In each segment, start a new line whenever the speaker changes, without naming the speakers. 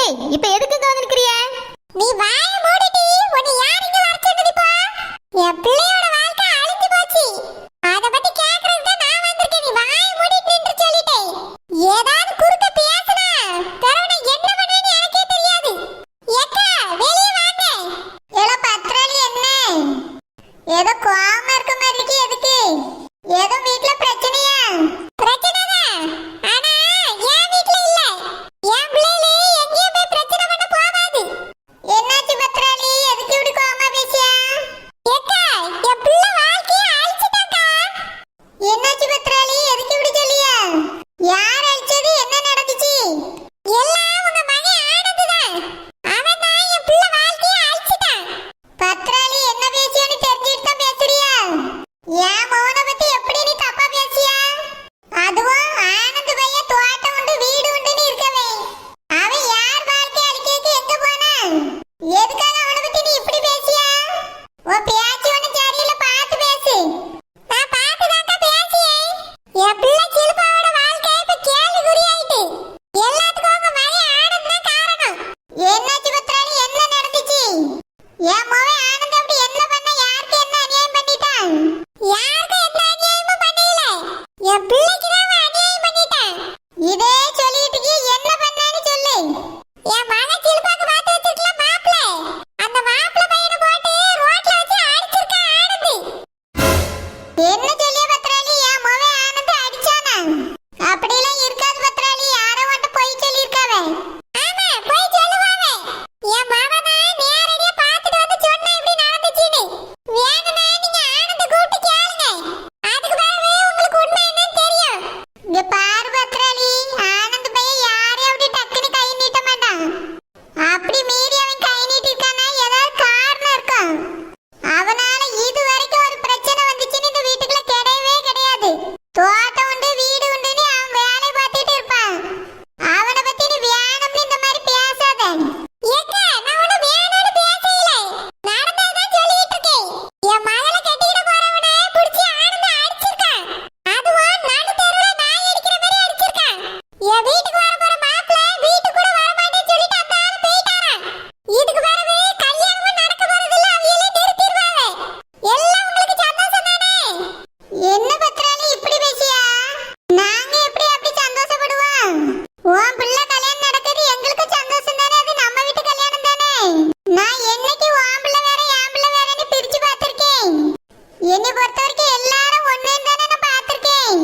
ஏய் இப்போ எதுக்கு இங்க வந்திருக்கிறிய?
நீ வாய மூடிட்டி. உன்னை யார் இங்க வர சொன்னது பா? என் பிள்ளையோட வாழ்க்கை அழிஞ்சு போச்சு. அத பத்தி கேக்குறதுக்கு தான் நான் வந்திருக்கேன். நீ வாய மூடிட்டின்னு சொல்லிட்டேன். ஏதாவது குறுக்க பேசுனா தரவன என்ன பண்ணுவேன்னு எனக்கே தெரியாது. ஏக்கா வெளிய வாங்க. ஏல பத்ராளி என்ன? ஏதோ கோவமா இருக்க மாதிரி இருக்கு. எதுக்கு? ஏதோ வீட்ல பிரச்சனையா? பிரச்சனைதான். ஆனா என் வீட்ல இல்ல. என் பிள்ளைகளே எங்கேயும் போய் பிரச்சனை பண்ண போகாது. என்னாச்சு பத்ராளி? எதுக்கு இப்படி கோவமா பேசியா? ஏக்கா என் பிள்ளை வாழ்க்கையை அழிச்சிட்டாக்கா. என்னாச்சு பத்ராளி? எதுக்கு இப்படி சொல்லியா? யார் அழிச்சது? என்ன நடந்துச்சு? எல்லாம் உங்க மகன் ஆனந்த் தான். அவன் தான் என் பிள்ளை வாழ்க்கையை அழிச்சிட்டான். பத்ராளி என்ன பேசியான்னு தெரிஞ்சிட்டு தான் பேசுறியா? என் மௌன பத்தி எப்படி நீ தப்பா பேசியா? அதுவும் ஆனந்த் பையன் தோட்டம் உண்டு வீடு உண்டுன்னு இருக்கவே அவன் யார் வாழ்க்கை அழிக்கிறதுக்கு எங்க போனா? எதுக்காக அவனை பத்தி நீ இப்படி பேசியா? உன் பேச்சு ஒண்ணு சரியில்ல, பார்த்து பேசு. நான் பார்த்துதாக்கா பேசியேன். என் பிள்ளை சிலுப்பாவோட வாழ்க்கை இப்ப கேள்விக்குறி ஆயிட்டு. எல்லாத்துக்கும் உங்க மகன் ஆனந்த் தான் காரணம். என்னாச்சு பத்ராளி? என்ன நடந்துச்சு? என் மகன் ஆனந்த் அப்படி என்ன பண்ண? யாருக்கு என்ன அநியாயம் பண்ணிட்டான்? யாருக்கு எந்த அநியாயமும் பண்ணல. என் பிள்ளைக்கு தான் அவன் அநியாயம் பண்ணிட்டான். இதே சொல்லிட்டு என்ன பண்ணான்னு சொல்லு. என் மகன் சிலுப்பாக்கு பார்த்து வச்சிருக்கலாம் மாப்பிள. அந்த மாப்பிள பையனை போட்டு ரோட்ல வச்சு அடிச்சிருக்கான் ஆனந்த். என்ன சொல்லிய பத்ராளி? என் மகன் ஆனந்த் அடிச்சானா? அப்படிலாம் இருக்காது பத்ராளி. யாரோ வந்து போய் சொல்லியிருக்காவே. ஆமா போய் சொல்லுவாங்க. என் மகனை நேரடியா பார்த்துட்டு வந்து சொன்னா இப்படி நடந்துச்சுன்னு. வேணும்னா நீங்க ஆனந்த் கூப்பிட்டு கேளுங்க. அதுக்கு பிறகு உங்களுக்கு உண்மை என்னன்னு தெரியும். இங்க பாரு பத்ராளி, ஆனந்த் பையன் யாரையும் அப்படி டக்குன்னு கை நீட்ட மாட்டான். அப்படி மீறி அவன் கை நீட்டிருக்கானா ஏதாவது காரணம் இருக்கும். அவனால இது வரைக்கும் ஒரு பிரச்சனை வந்துச்சுன்னு இந்த வீட்டுக்குள்ள கிடையவே கிடையாது. தோட்டம் உண்டு வீடு உண்டுன்னு அவன் வேலை பார்த்துட்டு இருப்பான். அவனை பத்தி நீ வேணும்னு இந்த மாதிரி பேசாத. ஏக்கா நான் உன்னை வேணும்னு பேசல. நடந்ததான் சொல்லிட்டு இருக்கேன். என் மகளை கட்டிட போறவனை புடிச்சு ஆனந்த அடிச்சிருக்கான். அதுவும் நடு தெருவுல நாய் அடிக்கிற மாதிரி அடிச்சிருக்கான். என் வீட்டுக்கு வர போற மாப்பிள வீட்டுக்கு கூட வர மாட்டேன்னு சொல்லிட்டு அந்த ஆளு போயிட்டாராம். இதுக்கு பிறகு கல்யாணமும் நடக்க போறதில்ல. அவியலே நிறுத்திடுவாங்க. எல்லாம் உங்களுக்கு சந்தோஷம் தானே? என்ன பத்ராளி இப்படி பேசியா? நாங்க எப்படி அப்படி சந்தோஷப்படுவோம்? உன் பிள்ளை கல்யாணம் நடக்குது எங்களுக்கு சந்தோஷம் தானே. அது நம்ம வீட்டு கல்யாணம் தானே. நான் என்னைக்கு உன் பிள்ளை வேற என் பிள்ளை வேறன்னு பிரிச்சு பார்த்திருக்கேன். என்னை பொறுத்த வரைக்கும் எல்லாரும் ஒண்ணு தானே நான் பார்த்திருக்கேன்.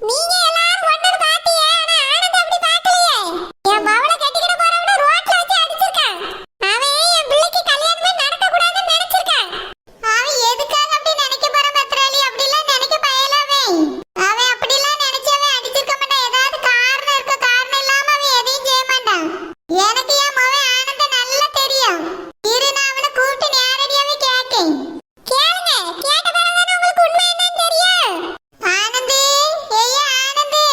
நீங்க எல்லாரும் ஒண்ணு பாத்தீங்க. ஆனா ஆனந்த் அப்படி பார்க்கலையே. என் மவளை கட்டிக்கிட போறவன ரோட்ல வச்சு அடிச்சிருக்கான். அவன் என் பிள்ளைக்கு கல்யாணமே நடக்க கூடாதுன்னு நினைச்சிருக்கான். அவன் எதுக்காக அப்படி நினைக்க போற பத்ராளி? அப்படிலாம் நினைக்க பயலாவே. அவன் அப்படிலாம் நினைச்சவன் அடிச்சிருக்க மாட்டான். ஏதாவது காரணம் இருக்க. காரணம் இல்லாம அவன் எதையும் செய்ய மாட்டான். எனக்கு என் மவன் ஆனந்த நல்லா தெரியும். இரு நான் அவனை கூப்பிட்டு நேரடியாவே கேட்கேன். கேளுங்க. கேட்ட பிறகுதானே உங்களுக்கு உண்மை என்னன்னு தெரியும். ஆனந்தே, ஏய்யா ஆனந்தே.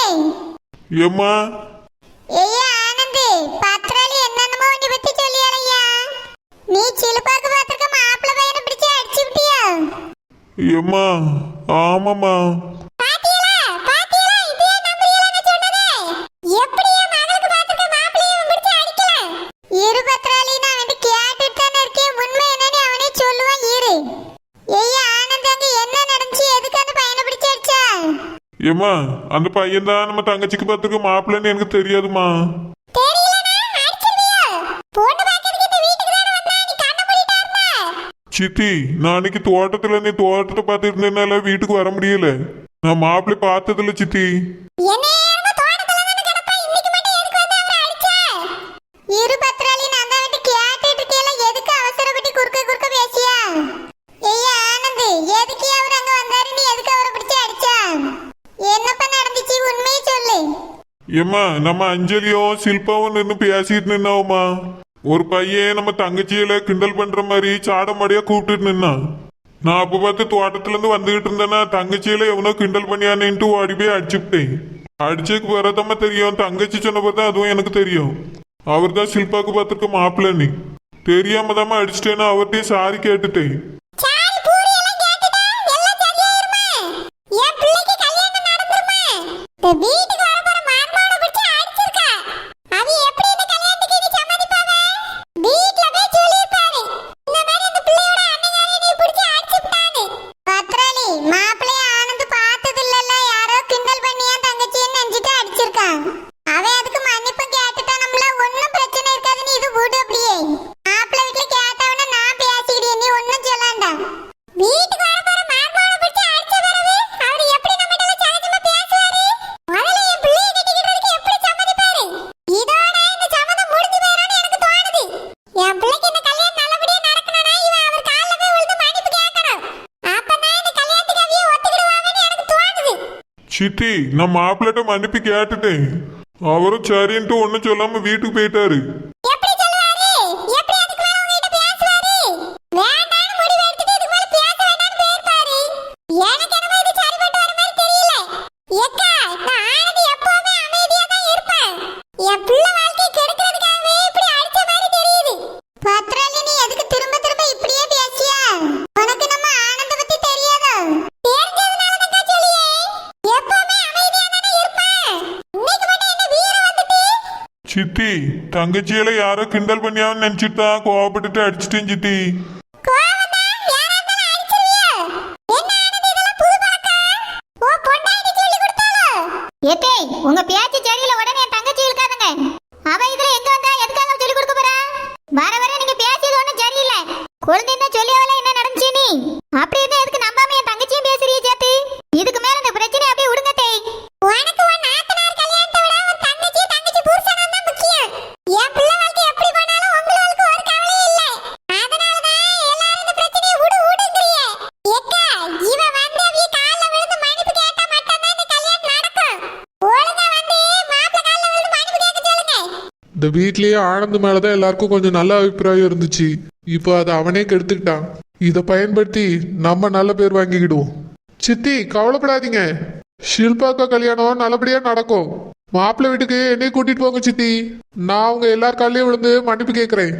ஏம்மா?
ஏய்யா ஆனந்தே, பத்ராளி என்னென்னமோ உன்னை பத்தி சொல்லியாலையா? நீ சிலுப்பாக்கு பார்த்திருக்க மாப்பிள பையனை பிடிச்சு அடிச்சு விட்டியா?
ஏம்மா? ஆமாம்மா.
பாத்தீங்களா? பாத்தீங்களா? இப்பயே நம்புறீங்களா நான் சொன்னதே? எப்படி என் மகளுக்கு பார்த்திருக்க மாப்பிளையை இவன் பிடிச்சு அடிக்கலாம்? இரு பத்ராளி, நான் வந்து கேட்டுட்டு தானே இருக்கேன். உண்மை என்னன்னு அவனே சொல்லுவான். இரு. ஏய்யா ஆனந்த், அங்க என்ன நடந்துச்சு? எதுக்கு அந்த பையனை பிடிச்சு அடிச்சா?
ஏம்மா, அந்த பையன் தான் நம்ம தங்கச்சிக்கு பார்த்துக்க மாப்பிள்ளைன்னு எனக்கு தெரியாதுமா.
தெரியலனா அடிச்சிருவியா? பொண்ணு பார்க்கறதுக்கு இந்த வீட்டுக்கு தானே வந்தா. நீ கண்ண மூடிட்டாருமா?
சித்தி, நான் அன்னைக்கு தோட்டத்துல நீ தோட்டத்தை பார்த்துட்டு இருந்தேனால வீட்டுக்கு வர முடியல. நான் மாப்பிள்ளை பார்த்ததில்ல சித்தி.
என்ன ஏறமா தோட்டத்துல தானே கிடப்பா. இன்னைக்கு மட்டும் எதுக்கு வந்து அவரை அடிச்சா? இரு பத்ராளி, நான் தான் வந்து கேட்டுட்டு இருக்கேல. எதுக்கு அவசரப்பட்டு குறுக்க பேசியா? ஏய்யா ஆனந்த், எதுக்கு அவர் அங்க வந்தாரு? நீ எதுக்கு அவரை பிடிச்சு அடிச்சா? என்னப்பா நடந்துச்சு? உண்மையை சொல்லு.
ஏம்மா, நம்ம அஞ்சலியும் சில்பாவும் நின்று பேசிட்டு நின்னாவுமா. ஒரு பையன் நம்ம தங்கச்சியில கிண்டல் பண்ற மாதிரி சாடமாடியா கூப்பிட்டு நின்னான். நான் அப்ப பார்த்து தோட்டத்துல இருந்து வந்துகிட்டு இருந்தேன்னா தங்கச்சியில எவனோ கிண்டல் பண்ணியானேன்ட்டு ஓடி போய் அடிச்சுட்டேன். அடிச்சதுக்கு வரதம்மா தெரியும். தங்கச்சி சொன்ன பார்த்தா அதுவும் எனக்கு தெரியும். அவர் தான் சில்பாக்கு பார்த்துருக்க மாப்பிள்ளை. தெரியாம தாம அடிச்சிட்டேன்னு அவர்கிட்டயும் சாரி கேட்டுட்டேன்.
சாரி பூரி எல்லாம் கேட்டுட்டா எல்லாம் சரியாயிருமா? என் பிள்ளைக்கு கல்யாணம் நடந்துருமா? இந்த வீட்டுக்கு வர போற மார்மாவனை பிடிச்சு அடிச்சிருக்கா. அது எப்படி இந்த கல்யாணத்துக்கு நீ சம்மதிப்பா? அவன் அதுக்கு மன்னிப்பு கேட்டுட்டானம்ல, ஒண்ணும் பிரச்சனை இருக்காதுன்னு இது விடு அப்படியே. மாப்பிள்ளை வீட்டுல கேட்டவன நான் பேசிக்கிறேன், நீ ஒண்ணும் சொல்லாண்டா. வீட்டுக்கு வர போற மாமாவை பிடிச்சு அடிச்ச பிறகு அவர் எப்படி நம்மகிட்ட சகஜமா பேசுவாரு? முதல்ல என் பிள்ளையை கட்டிக்கிறதுக்கு எப்படி சம்மதிப்பாரு? இதோட இந்த சம்மதம் முடிஞ்சு போயிடும்னு எனக்கு தோணுது. என் பிள்ளைக்கு இந்த கல்யாணம் நல்லபடியா நடக்கணும்னா இவன் அவர் கால்ல போய் விழுந்து மன்னிப்பு கேட்கணும். அப்பதான் இந்த கல்யாணத்துக்கு அவிய ஒத்துக்கிடுவாங்கன்னு எனக்கு தோணுது.
சித்தி நான் மாப்பிள்ளைட்ட மன்னிப்பு கேட்டுட்டேன். அவரும் சரின்ட்டு ஒன்னும் சொல்லாம வீட்டுக்கு போயிட்டாரு.
எப்படி சொல்லுவாரு? எப்படி அதுக்கு மேல உங்ககிட்ட பேசுவாரு? வேண்டாம்னு முடிவு எடுத்துட்டு இதுக்கு மேல பேச வேண்டாம்னு போயிருப்பாரு. எனக்கு என்னமோ இது சரிப்பட்டு வர மாதிரி தெரியல. ஏக்கா, நான் ஆனது எப்பவுமே அமைதியா தான் இருப்பேன். என் பிள்ளை வாழ்க்கையை கெடுக்கிறதுக்காகவே இப்படி அடிச்ச மாதிரி தெரியுது. பத்ராலி, நீ எதுக்கு திரும்ப திரும்ப இப்படியே பேசியா? உனக்கு நம்ம ஆனந்த பத்தி தெரியாதோ? தெரிஞ்சதுனால தான் சொல்லியே. எப்பவுமே அமைதியா தானே இருப்பேன். இன்னைக்கு மட்டும் என்ன வீரம் வந்துட்டு?
சித்தி தங்கச்சியில யாரோ கிண்டல் பண்ணியான்னு நினைச்சிட்டு தான் கோவப்பட்டுட்டு அடிச்சிட்டேன் சித்தி.
கோவம்னா யாரா இருந்தாலும் அடிச்சிருவியா? என்ன ஆனது இதெல்லாம் புது பழக்கம்? ஓ பொண்டாட்டி சொல்லி கொடுத்தாளோ?
ஏத்தே, உங்க பேச்சு சரியில்லை. உடனே என் தங்கச்சி இருக்காதுங்க. அவ இதுல எங்க வந்தா எதுக்காக சொல்லி கொடுக்க போறா? வர வர நீங்க பேசியது ஒண்ணும் சரியில்லை. குழந்தைன்னா சொல்லியவள என்ன நடந்துச்சு நீ? அப்படி இருந்தா எதுக்கு நம்பாம என் தங்கச்சியும் பேசுறிய சேர்த்து? இதுக்கு மேல இந்த பிரச்சனை அப்படியே விடுங்க தே.
உனக்கு உன் நாத்தனார் கல்யாணத்தை விட உன் தங்கச்சி புருஷனும் தான் முக்கியம். என் பிள்ளை வாழ்க்கை எப்படி போனாலும் உங்களுக்கு ஒரு கவலையும் இல்லை. அதனாலதான் எல்லாரும் இந்த பிரச்சனையை விடுங்கறிய. ஏக்கா, இவன் வந்து அவிய கால்ல விழுந்து மன்னிப்பு கேட்டா மட்டும்தான் இந்த கல்யாணம் நடக்கும். ஒழுங்கா வந்து மாப்பிள்ளை கால்ல விழுந்து மன்னிப்பு கேட்க சொல்லுங்க.
இந்த வீட்லயே ஆனந்த் மேலதான் எல்லாருக்கும் கொஞ்சம் நல்ல அபிப்பிராயம் இருந்துச்சு. இப்போ அதை அவனே கெடுத்துக்கிட்டான். இதை பயன்படுத்தி நம்ம நல்ல பேர் வாங்கிக்கிடுவோம். சித்தி கவலைப்படாதீங்க, ஷில்பாக்கா கல்யாணம் நல்லபடியா நடக்கும். மாப்பிள்ளை வீட்டுக்கு என்னைய கூட்டிட்டு போங்க சித்தி. நான் அவங்க எல்லார் காலையும் விழுந்து மன்னிப்பு கேட்கறேன்.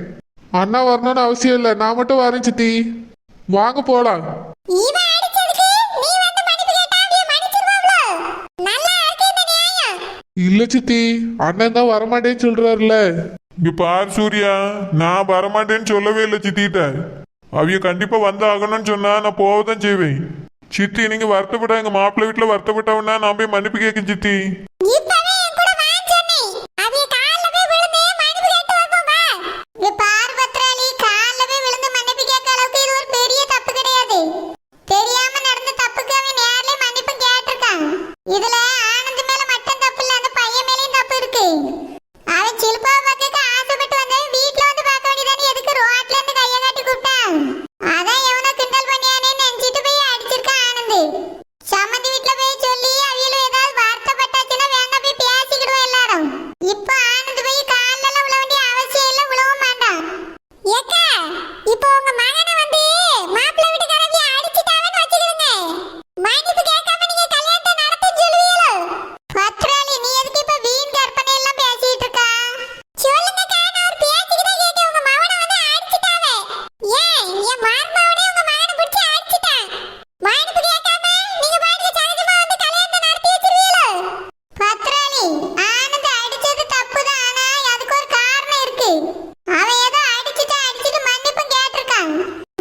அண்ணா வரணும்னு அவசியம் இல்லை, நான் மட்டும் வரேன் சித்தி. வாங்க போலாம்.
இவன் அடிச்சதுக்கு நீ வந்து மன்னிப்பு கேட்டா அவிய மன்னிச்சிருவாங்களோ? நல்லா இருக்கு இந்த நியாயம்.
இல்ல சித்தி, அண்ணன் தான் வரமாட்டேன்னு சொல்றாருல.
இங்க பாரு சூர்யா, நான் வரமாட்டேன்னு சொல்லவே இல்லை சித்திட்ட. அவிய கண்டிப்பா வந்து ஆகணும்னு சொன்னா நான் போவதான் செய்வேன். சித்தி நீங்க வருத்தப்பட்டா எங்க மாப்பிள்ளை வீட்டுல வருத்தப்பட்டவனா நான் போய் மன்னிப்பு கேட்க சித்தி.
இப்பவே என் கூட வான்னு சொன்னேன். அவிய கால்ல போய் விழுந்து மன்னிப்பு கேட்டு வருவோம் வா. இங்க பாரு பத்ராலி, கால்ல போய் விழுந்து மன்னிப்பு கேட்க அளவுக்கு இது ஒரு பெரிய தப்பு கிடையாது. தெரியாம நடந்த தப்புக்கு அவன் நேர்ல மன்னிப்பு கேட்டிருக்கான். இதுல ஆனந்த் மேல மட்டும் தப்பு இல்ல, அந்த பையன் மேலயும் தப்பு இருக்கு. அவன் சில்பாவை பார்க்க ஆசைப்பட்டு வந்தவன் வீட்டுல வந்து பார்க்க வேண்டியதானே, எதுக்கு ரோட்ல இருந்து கையை காட்டி கூப்பிட்டான்? அதான் எவனோ கிண்டல் பண்ணியானே நினைச்சிட்டு போய் அடிச்சிருக்கான் ஆனந்த். சம்மந்தி வீட்டுல போய் சொல்லி அவியலும் ஏதாவது வருத்தப்பட்டாச்சுன்னா வேணா போய் பேசிக்கிடுவோம் எல்லாரும். இப்போ ஆனந்த் போய் கால்ல எல்லாம் விழ வேண்டிய அவசியம் இல்ல, விழவும் வேண்டாம். ஏக்கா, இப்போ உங்க மகனை வந்து மாப்பிள்ளை வீட்டுக்காரவிய அடிச்சிட்டாவன்னு வச்சுக்கிடுங்க. மன்னிப்பு கேட்காம நீங்க கல்யாணத்தை நடத்த சொல்லுவீங்களோ? பத்ராலி, நீ எதுக்கு இப்ப வீண் கற்பனை எல்லாம் பேசிட்டு இருக்கா? சொல்லுங்கக்கா, நான் ஒரு பேச்சுக்கு தான் கேட்டேன். உங்க மகனை வந்து அடிச்சிட்டாவே. ஏன் என் மருமகனே உங்க மகனை பிடிச்சி அடிச்சிட்டான். மன்னிப்பு கேட்காம நீங்க பாட்டுக்கு சகஜமா வந்து கல்யாணத்தை நடத்தி வச்சிருவீங்களோ? பத்ராலி, ஆனந்த் அடிச்சது தப்புதான், ஆனா அதுக்கு ஒரு காரணம் இருக்கு. அவன் ஏதோ அடிச்சிட்டு மன்னிப்பும் கேட்டிருக்கான்.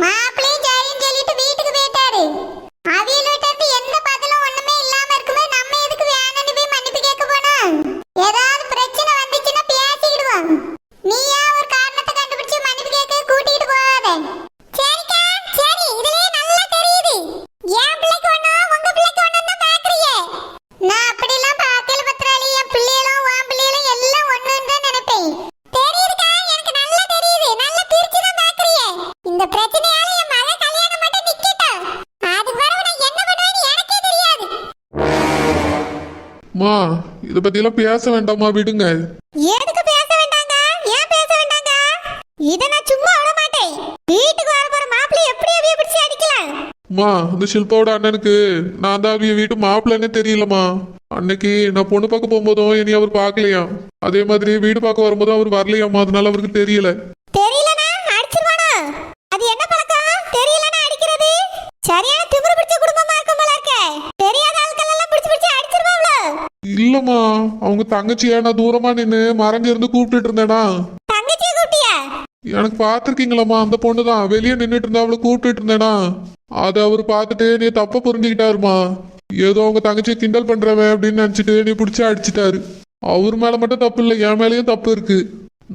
மாப்பிள்ளையும் சரின்னு சொல்லிட்டு வீட்டுக்கு போயிட்டாரு. அவியல்கிட்ட இருந்து எந்த பதிலும் ஒண்ணுமே இல்லாம இருக்கும்போது நம்ம எதுக்கு வேணும்னு போய் மன்னிப்பு கேட்க போனோம்? ஏதாவது பிரச்சனை வந்துச்சுன்னா பேசிக்கிடுவோம். நீயா ஒரு காரணத்தை கண்டுபிடிச்சு மன்னிப்பு கேட்க கூட்டிட்டு போகாத. சரிக்கா, சரி, இதுலயே நல்லா தெரியுது. என் பிள்ளைக்கு ஒண்ணும் உங்க பிள்ளைக்கு ஒண்ணும் தான் பாக்குறீங்க. நான் அப்படிலாம் பார்க்கல பத்ராலி. என் பிள்ளைகளும் உன் பிள்ளைகளும் எல்லாம் ஒண்ணுன்னு தான் நினைப்பேன். தெரியுதுக்கா, எனக்கு நல்லா தெரியுது. நல்லா பிரிச்சு தான் பாக்குறீங்க. இந்த பிரச்சனையால என் மகன் கல்யாணம் மட்டும் நிக்கட்டும். அதுக்கு பிறகு நான் என்ன பண்ணுவேன்னு எனக்கே தெரியாது.
மா, இதை பத்தியெல்லாம் பேச வேண்டாமா, விடுங்க.
எதுக்கு பேச வேண்டாங்க? ஏன் பேச வேண்டாங்க? இத நான் சும்மா விட மாட்டேன். வீட்டுக்கு வர போற மாப்பிள்ளை எப்படி அவிய பிடிச்சு அடிக்கலாம்?
மா, இந்த ஷில்பாவோட அண்ணனுக்கு நான் தான் அவங்க வீட்டு மாப்பிள்ளைன்னே தெரியலம்மா. அன்னைக்கு நான் பொண்ணு பார்க்க போகும்போதும் இனி அவர் பார்க்கலையா, அதே மாதிரி வீடு பார்க்க வரும்போதும் அவர் வரலையாம்மா, அதனால அவருக்கு தெரியல.
தெரியலனா அடிச்சிருவானா? அது என்ன பழக்கம்? தெரியலனா அடிக்கிறது சரியான திமிரு பிடிச்ச குடும்பமா இருக்கும் போல இருக்கே. தெரியாத ஆட்கள் எல்லாம் பிடிச்சு அடிச்சிருவாங்களோ?
இல்லம்மா, அவங்க தங்கச்சியா நான் தூரமா நின்று மறைஞ்சிருந்து கூப்பிட்டுட்டு இருந்தேனா.
தங்கச்சியை கூப்பிட்டியா?
எனக்கு பார்த்துருக்கீங்களாம்மா, அந்த பொண்ணு தான் வெளியே நின்றுட்டு இருந்தா அவளை கூப்பிட்டுட்டு இருந்தேனா. அதை அவர் பார்த்துட்டு நீ தப்ப புரிஞ்சுக்கிட்டாருமா. ஏதோ அவங்க தங்கச்சியை கிண்டல் பண்றவன் அப்படின்னு நினைச்சிட்டு நீ பிடிச்சி அடிச்சிட்டாரு. அவர் மேல மட்டும் தப்பு இல்லை, என் மேலேயும் தப்பு இருக்கு.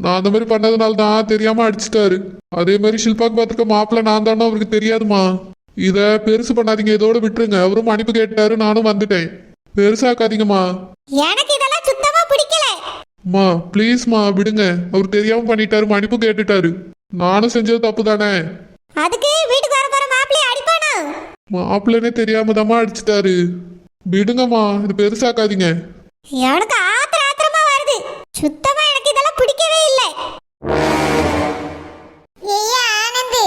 நான் அந்த மாதிரி பண்ணதுனால தான் தெரியாம அடிச்சிட்டாரு. அதே மாதிரி ஷில்பாக்கு பார்த்துருக்க மாப்பிள்ள நான் தானே அவருக்கு தெரியாதுமா. இத பெருசு பண்ணாதீங்க, இதோட விட்டுருங்க. அவரும் மன்னிப்பு கேட்டாரு, நானும் வந்துட்டேன். பெருசாக்காதீங்கம்மா.
எனக்கு இதெல்லாம் சுத்தமா பிடிக்கல.
அம்மா ப்ளீஸ்மா விடுங்க. அவர் தெரியாம பண்ணிட்டாரு, மன்னிப்பு கேட்டுட்டாரு. நானும் செஞ்சது தப்பு தானே.
அதுக்கு வீட்டுக்கு வர போற மாப்பிள்ளைய அடிப்பானா?
மாப்பிள்ளனே தெரியாம தாம்மா அடிச்சிட்டாரு. விடுங்கம்மா, இது பெருசாக்காதீங்க.
எனக்கு ஆத்திரமா வருது. சுத்தமா எனக்கு இதெல்லாம் பிடிக்கவே இல்லை. ஏய்யா ஆனந்த்,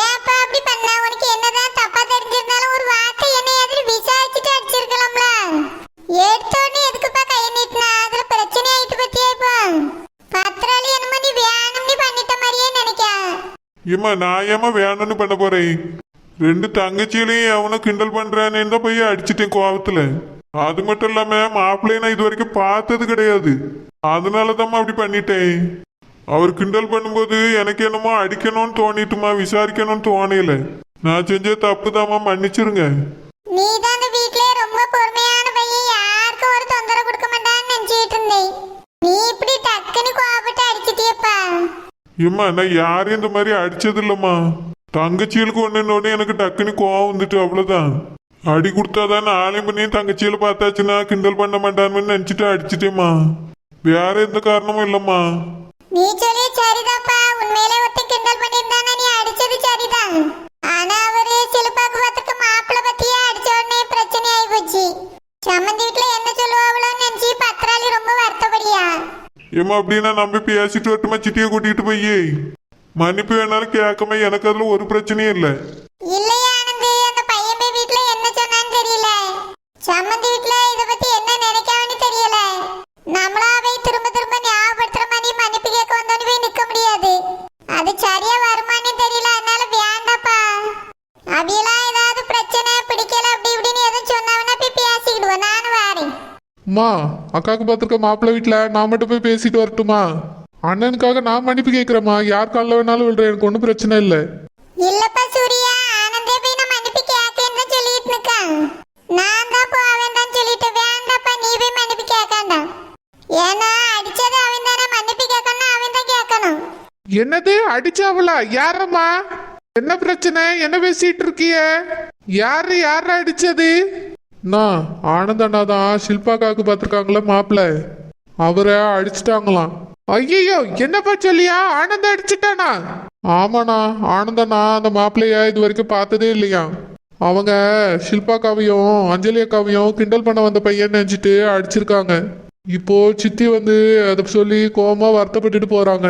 ஏப்பா அப்படி பண்ண? உனக்கு என்னதான் தப்பா தெரிஞ்சிருந்தாலும் ஒரு வார்த்தை என்ன எதிரி விசாரிச்சுட்டு அடிச்சிருக்கலாம்ல. எடுத்தோடனே எதுக்குப்பா கையை நீட்டினா? அதுல பிரச்சனை ஆயிட்டு பத்தியா? இப்போ பத்திராளி என்னமோ நீ வேணும்னு பண்ணிட்ட மாதிரியே நினைக்க.
ஏம்மா நான் ஏமா வேணும்னு பண்ண போறேன்? ரெண்டு தங்கச்சியிலையும் அவனை கிண்டல் பண்றானேன்னு தான் போய் அடிச்சிட்டேன் கோவத்துல. அது மட்டும் இல்லாம மாப்பிள்ளைய நான் இது வரைக்கும் பார்த்தது கிடையாது. அதனாலதாம்மா அப்படி பண்ணிட்டேன். அவர் கிண்டல் பண்ணும்போது எனக்கு என்னமோ அடிக்கணும்னு தோணிட்டுமா, விசாரிக்கணும்னு தோணையில. நான் செஞ்ச தப்பு தாம்மா, மன்னிச்சிருங்க.
நீ தான் இந்த வீட்லயே ரொம்ப பொறுமையான பையன், யாருக்கும் ஒரு தொந்தரவு கொடுக்க மாட்டான்னு நினைச்சிட்டு இருந்தேன். நீ இப்படி டக்குன்னு கோவப்பட்டு அடிச்சிட்டியப்பா.
ஏம்மா நான் யாரையும் இந்த மாதிரி அடிச்சது இல்லம்மா. தங்கச்சிகளுக்கு ஒண்ணுன்னு எனக்கு டக்குன்னு கோவம் வந்துட்டு, அவ்வளவுதான். அடி கொடுத்தாதான் ஆலயம் பண்ணி தங்கச்சியில பார்த்தாச்சுன்னா கிண்டல் பண்ண மாட்டான்னு நினைச்சிட்டு அடிச்சிட்டேம்மா. வேற எந்த காரணமும் இல்லம்மா.
நீ சொல்லி சரிதாப்பா. உண்மையிலே ஒருத்தன் கிண்டல் பண்ணியிருந்தானா நீ அடிச்சது சரிதான். ஆனா அவரு சிலுப்பாக்கு பார்த்துக்க மாப்பிள்ள பத்தியே அடிச்ச உடனே பிரச்சனை ஆகி போச்சு. சம்மந்தி வீட்டுல என்ன சொல்லுவாங்களோன்னு நினைச்சு பத்திராளி ரொம்ப வருத்தப்படியா.
ஏம்மா அப்படின்னா நம்பி பேசிட்டு வரட்டுமா? சிட்டியை கூட்டிட்டு போய் மன்னிப்பு வேணாலும் கேட்காம எனக்கு அதுல ஒரு பிரச்சனையும் இல்லை.
இல்லையா ஆனந்த், அந்த பையன் போய் வீட்டுல என்ன சொன்னான்னு தெரியல. சம்மந்தி வீட்டுல இத பத்தி என்ன நினைக்காவன்னு தெரியல. நம்மளா போய் திரும்ப திரும்ப ஞாபகப்படுத்துற மாதிரி மன்னிப்பு கேட்க வந்தோன்னு போய் நிக்க முடியாது. அது சரியா வருமானு தெரியல. அதனால வேண்டாப்பா. அவியெல்லாம் ஏதாவது பிரச்சனை பிடிக்கல அப்படி இப்படின்னு எதுவும் சொன்னாவனா போய் பேசிக்கிடுவோம். நானும் வாரேன்.
அம்மா, அக்காவுக்கு பார்த்துருக்க மாப்பிள்ளை வீட்டுல நான் மட்டும் போய் பேசிட்டு வரட்டுமா? அண்ணனுக்காக நான் மன்னிப்பு கேட்கிறேம்மா. யார் காலில் வேணாலும் விடுறேன், எனக்கு ஒன்றும் பிரச்சனை இல்லை.
இல்லப்பா சூர்யா, ஆனந்தே போய் நான் மன்னிப்பு கேட்கேன்னு தான் சொல்லிட்டு இருக்கான். நான் தான் போவேண்டான்னு சொல்லிட்டு. வேண்டாப்பா, நீ போய் மன்னிப்பு கேட்காண்டா. ஏன்னா அடிச்சது அவன் தானே, மன்னிப்பு கேட்கணும் அவன் தான் கேட்கணும்.
என்னது அடிச்சாவளா? யாரம்மா? என்ன பிரச்சனை? என்ன பேசிட்டு இருக்கிய? யாரு அடிச்சது? நான் ஆனந்த அண்ணா தான். ஷில்பாக்காக்கு பார்த்துருக்காங்களே மாப்பிள்ள, அவரை அடிச்சிட்டாங்களாம். ஐயோ, என்னப்பா சொல்லியா? ஆனந்த அடிச்சிட்டானா? ஆமாண்ணா, ஆனந்தண்ணா அந்த மாப்பிள்ளைய இது வரைக்கும் பார்த்ததே இல்லையா. அவங்க ஷில்பாக்காவையும் அஞ்சலி அக்காவையும் கிண்டல் பண்ண வந்த பையன் நினைச்சிட்டு அடிச்சிருக்காங்க. இப்போ சித்தி வந்து அதை சொல்லி கோவமா வருத்தப்பட்டுட்டு போறாங்க.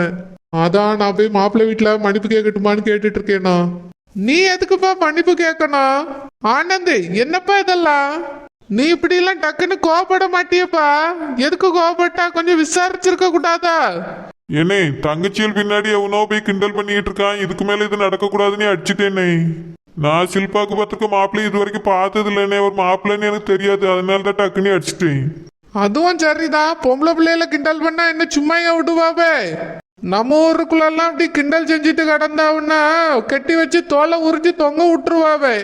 அதான் நான் போய் மாப்பிள்ளை வீட்டுல மன்னிப்பு கேட்கட்டுமான்னு கேட்டுட்டு இருக்கேண்ணா. நீ எதுக்குப்பா மன்னிப்பு கேட்கணும்? ஆனந்த், என்னப்பா இதெல்லாம்? நீ இப்படி எல்லாம் டக்குன்னு கோவப்பட மாட்டியப்பா. எதுக்கு கோவப்பட்டா? கொஞ்சம் விசாரிச்சிருக்க கூடாதா?
என்னே தங்கச்சியில் பின்னாடி எவனோ போய் கிண்டல் பண்ணிட்டு இருக்கான். இதுக்கு மேல இது நடக்க கூடாதுன்னு அடிச்சுட்டேனே. நான் ஷில்பாக்கு பார்த்துக்க மாப்பிள்ளை இது வரைக்கும் பார்த்தது இல்லைன்னே. ஒரு மாப்பிள்ளைன்னு எனக்கு தெரியாது, அதனால தான் டக்குன்னு அடிச்சுட்டேன்.
அதுவும் சரிதான். பொம்பளை பிள்ளையில கிண்டல் பண்ணா என்ன சும்மையா விடுவாவே? நம்ம ஊருக்குள்ளெல்லாம் அப்படி கிண்டல் செஞ்சுட்டு கிடந்தாவுன்னா கட்டி வச்சு தோலை உரிஞ்சு தொங்க விட்டுருவாவே.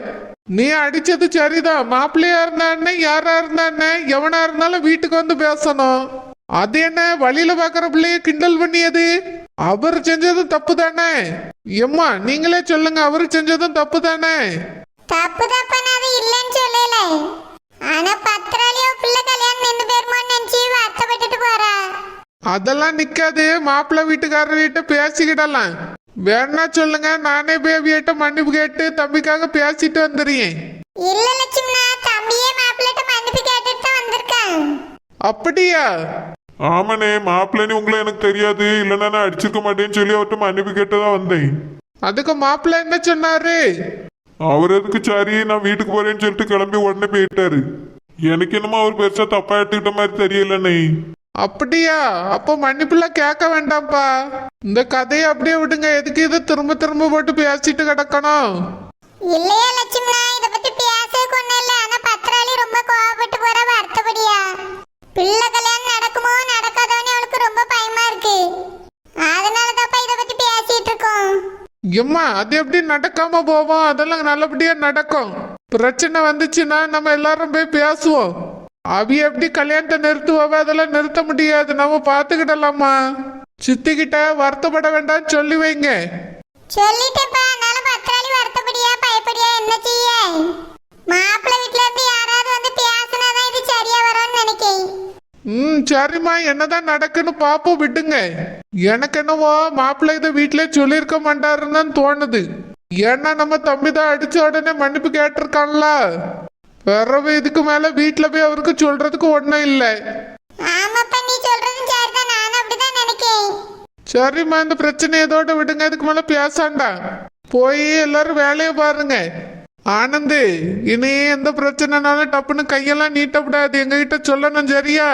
நீ அடிச்சது சரிதான். மாப்பிள்ளையா இருந்தானே யாரா இருந்தானே எவனா இருந்தாலும் வீட்டுக்கு வந்து பேசணும். அது என்ன வழியில பாக்குற பிள்ளைய கிண்டல் பண்ணியது? அவர் செஞ்சதும் தப்பு தானே? எம்மா நீங்களே சொல்லுங்க, அவரு செஞ்சதும் தப்பு தானே?
தப்பு தப்பான அது இல்லைன்னு சொல்லல. ஆனா பத்திராளியோ பிள்ளை கல்யாணம் நின்று பேருமோன்னு நினைச்சு வருத்தப்பட்டுட்டு போறா.
அதெல்லாம் நிக்காது. மாப்பிள்ளை வீட்டுக்காரர் வீட்டை பேசிக்கிடலாம். வேணா சொல்லுங்க, நானே போய் வீட்டை மன்னிப்பு கேட்டு தம்பிக்காக பேசிட்டு வந்துடுறேன்.
இல்ல லட்சுமணா, தம்பியே மாப்பிள்ளைட்ட மன்னிப்பு கேட்டுட்டு தான் வந்திருக்கான்.
அப்படியா?
ஆமாண்ணே, மாப்பிள்ளைன்னு உங்களை எனக்கு தெரியாது. இல்லைன்னா நான் அடிச்சிருக்க மாட்டேன்னு சொல்லி அவர்கிட்ட மன்னிப்பு கேட்டுதான் வந்தேன்.
அதுக்கு மாப்பிள்ளை என்ன சொன்னாரு?
அவர் எதுக்கு சரி நான் வீட்டுக்கு போறேன்னு சொல்லிட்டு கிளம்பி உடனே போயிட்டாரு. எனக்கு என்னமோ அவர் பெருசா தப்பா எடுத்துக்கிட்ட மாதிரி தெரியலண்ணே.
அப்படியா? அப்போ மன்னிப்புலாம் கேட்க வேண்டாம்ப்பா. இந்த கதையை அப்படியே விடுங்க. எதுக்கு இதை திரும்ப திரும்ப போட்டு பேசிட்டு கிடக்கணும்?
இல்லையா லட்சுமணா, இத பத்தி பேசவே ஒண்ணும் இல்ல. ஆனா பத்திராளி ரொம்ப கோவப்பட்டு போற வருத்தப்படியா. பிள்ளை கல்யாணம் நடக்குமோ நடக்காதோன்னு அவளுக்கு ரொம்ப பயமா இருக்கு. அதனால தான்ப்பா இத பத்தி பேசிட்டு இருக்கோம்.
எம்மா, அது எப்படி நடக்காம போவோம்? அதெல்லாம் நல்லபடியா நடக்கும். பிரச்சனை வந்துச்சுன்னா நம்ம எல்லாரும் போய் பேசுவோம். அவி எப்படி கல்யாணத்தை நிறுத்துவாவ? அதெல்லாம் நிறுத்த முடியாது, நம்ம பாத்துக்கிடலாமா. சித்தி கிட்ட வருத்தப்பட வேண்டாம் சொல்லி வைங்க.
சொல்லிட்டேப்பா. அதனால பத்திராளி வருத்தப்படியா பயப்படியா என்ன செய்ய? மாப்பிள்ளை வீட்ல இருந்து யாராவது வந்து பேசினாதான் இது சரியா வரும்னு நினைக்கேன்.
சரிம்மா, என்னதான் நடக்குன்னு பாப்போம், விட்டுங்க. எனக்கு என்னவோ மாப்பிள்ளை இதை வீட்டிலே சொல்லியிருக்க மாட்டாருன்னு தான் தோணுது. ஏன்னா நம்ம தம்பி தான் அடிச்ச உடனே மன்னிப்பு கேட்டிருக்கான்ல. பிறகு இதுக்கு மேல வீட்டுல போய் அவருக்கு சொல்றதுக்கு ஒண்ணும் இல்லை.
ஆமாப்பா, நீ சொல்றதும் சரிதான். நானும் அப்படிதான் நினைக்கேன்.
சரிம்மா, இந்த பிரச்சனை இதோட விடுங்க, இதுக்கு மேல பேசாண்டா. போய் எல்லாரும் வேலையை பாருங்க. ஆனந்து, இனி எந்த பிரச்சனைனாலும் டப்புன்னு கையெல்லாம் நீட்டக்கூடாது, எங்ககிட்ட சொல்லணும் சரியா?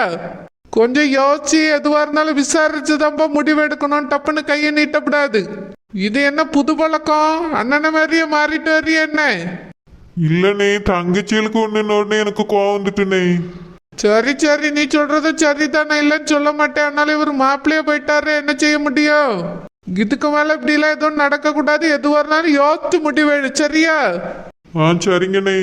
கொஞ்சம் யோசிச்சு எதுவா இருந்தாலும் விசாரிச்சுதான்ப்பா முடிவு எடுக்கணும், டப்புன்னு கையை நீட்டக்கூடாது. இது என்ன புது பழக்கம்? அண்ணனை மாதிரியே மாறிட்டு வர்றிய என்ன?
இல்லனே, தங்கச்சிகளுக்கு ஒண்ணு எனக்கு கோவம் வந்துட்டுனே.
சரி சரி, நீ சொல்றது சரிதானே, இல்லைன்னு சொல்ல மாட்டேன். ஆனாலும் இவர் மாப்பிள்ளைய போயிட்டாரு, என்ன செய்ய முடியும்? இதுக்கு மேல இப்படி எல்லாம் எதுவும் நடக்க கூடாது. எதுவா இருந்தாலும் யோசிச்சு முடிவு சரியா?
சரிங்கண்ணே.